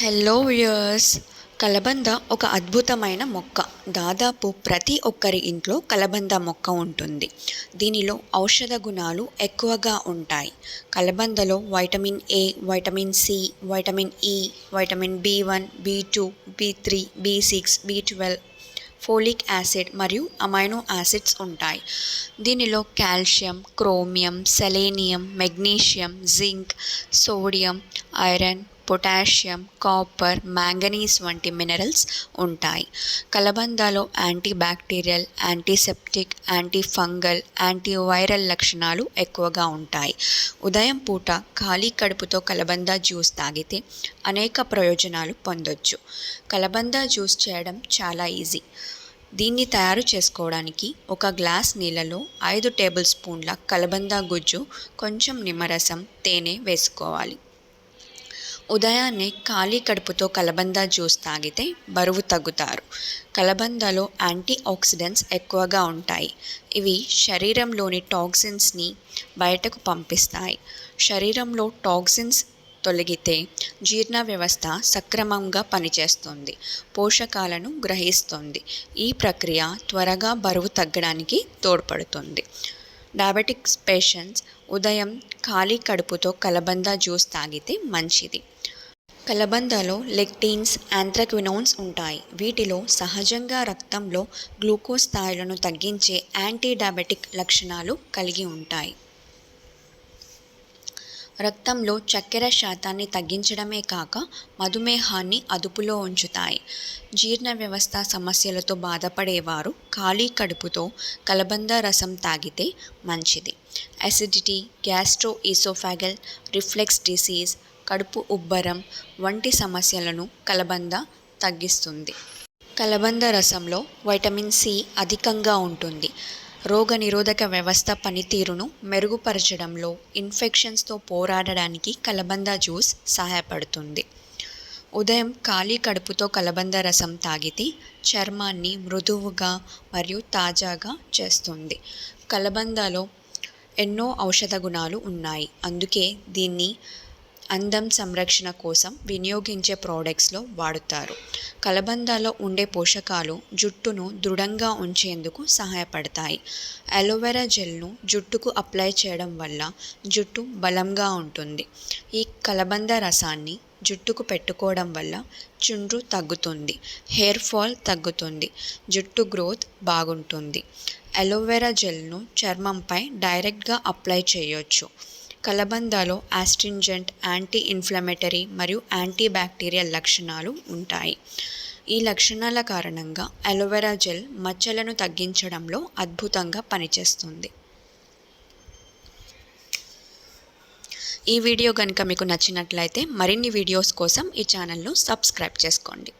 Hello viewers. కలబంద ఒక అద్భుతమైన మొక్క. దాదాపు ప్రతి ఒక్కరి ఇంట్లో కలబంద మొక్క ఉంటుంది. దీనిలో ఔషధ గుణాలు ఎక్కువగా ఉంటాయి. కలబందలో vitamin A, vitamin C, vitamin E, vitamin బి1, బి2, బి3, B6, B12, folic acid మరియు అమైనో యాసిడ్స్ ఉంటాయి. దీనిలో calcium, chromium, selenium, magnesium, zinc, sodium, iron, potassium, copper, manganese వంటి మినరల్స్ ఉంటాయి. కలబందలో anti bacterial, antiseptic, anti fungal, antiviral లక్షణాలు ఎక్కువగా ఉంటాయి. ఉదయం పూట ఖాళీ కడుపుతో కలబంద జ్యూస్ తాగితే అనేక ప్రయోజనాలు పొందొచ్చు. కలబంద జ్యూస్ చేయడం చాలా ఈజీ. దీన్ని తయారు చేసుకోవడానికి ఒక గ్లాస్ నీళ్ళలో 5 టేబుల్ స్పూన్ల కలబంద గుజ్జు, కొంచెం నిమ్మరసం, తేనె వేసుకోవాలి. ఉదయాన్నే ఖాళీ కడుపుతో కలబంద జ్యూస్ తాగితే బరువు తగ్గుతారు. కలబందలో యాంటీ ఆక్సిడెంట్స్ ఎక్కువగా ఉంటాయి. ఇవి శరీరంలోని టాక్సిన్స్ని బయటకు పంపిస్తాయి. శరీరంలో టాక్సిన్స్ తొలగితే జీర్ణ వ్యవస్థ సక్రమంగా పనిచేస్తుంది, పోషకాలను గ్రహిస్తుంది. ఈ ప్రక్రియ త్వరగా బరువు తగ్గడానికి తోడ్పడుతుంది. డయాబెటిక్స్ పేషెంట్స్ ఉదయం ఖాళీ కడుపుతో కలబంద జ్యూస్ తాగితే మంచిది. కలబందలో లెక్టిన్స్, యాంథ్రక్వినోన్స్ ఉంటాయి. వీటిలో సహజంగా రక్తంలో గ్లూకోజ్ స్థాయిలను తగ్గించే యాంటీ డయాబెటిక్ లక్షణాలు కలిగి ఉంటాయి. రక్తంలో చక్కెర శాతాన్ని తగ్గించడమే కాక మధుమేహాన్ని అదుపులో ఉంచుతాయి. జీర్ణ వ్యవస్థ సమస్యలతో బాధపడేవారు ఖాళీ కడుపుతో కలబంద రసం తాగితే మంచిది. అసిడిటీ, గ్యాస్ట్రోఈసోఫాగల్ రిఫ్లెక్స్ డిసీజ్, కడుపు ఉబ్బరం వంటి సమస్యలను కలబంద తగ్గిస్తుంది. కలబంద రసంలో వైటమిన్ సి అధికంగా ఉంటుంది. రోగనిరోధక వ్యవస్థ పనితీరును మెరుగుపరచడంలో, ఇన్ఫెక్షన్స్తో పోరాడడానికి కలబంద జ్యూస్ సహాయపడుతుంది. ఉదయం ఖాళీ కడుపుతో కలబంద రసం తాగితే చర్మాన్ని మృదువుగా మరియు తాజాగా చేస్తుంది. కలబందలో ఎన్నో ఔషధ గుణాలు ఉన్నాయి. అందుకే దీన్ని అందం సంరక్షణ కోసం వినియోగించే ప్రోడక్ట్స్లో వాడుతారు. కలబందలో ఉండే పోషకాలు జుట్టును దృఢంగా ఉంచేందుకు సహాయపడతాయి. అలోవెరా జెల్ను జుట్టుకు అప్లై చేయడం వల్ల జుట్టు బలంగా ఉంటుంది. ఈ కలబంద రసాన్ని జుట్టుకు పెట్టుకోవడం వల్ల చుండ్రు తగ్గుతుంది, హెయిర్ ఫాల్ తగ్గుతుంది, జుట్టు గ్రోత్ బాగుంటుంది. అలోవెరా జెల్ను చర్మంపై డైరెక్ట్గా అప్లై చేయొచ్చు. కలబందలో ఆస్ట్రింజెంట్, యాంటీ ఇన్ఫ్లమేటరీ మరియు యాంటీ బ్యాక్టీరియల్ లక్షణాలు ఉంటాయి. ఈ లక్షణాల కారణంగా అలోవెరా జెల్ మచ్చలను తగ్గించడంలో అద్భుతంగా పనిచేస్తుంది. ఈ వీడియో కనుక మీకు నచ్చినట్లయితే మరిన్ని వీడియోస్ కోసం ఈ ఛానల్ను సబ్స్క్రైబ్ చేసుకోండి.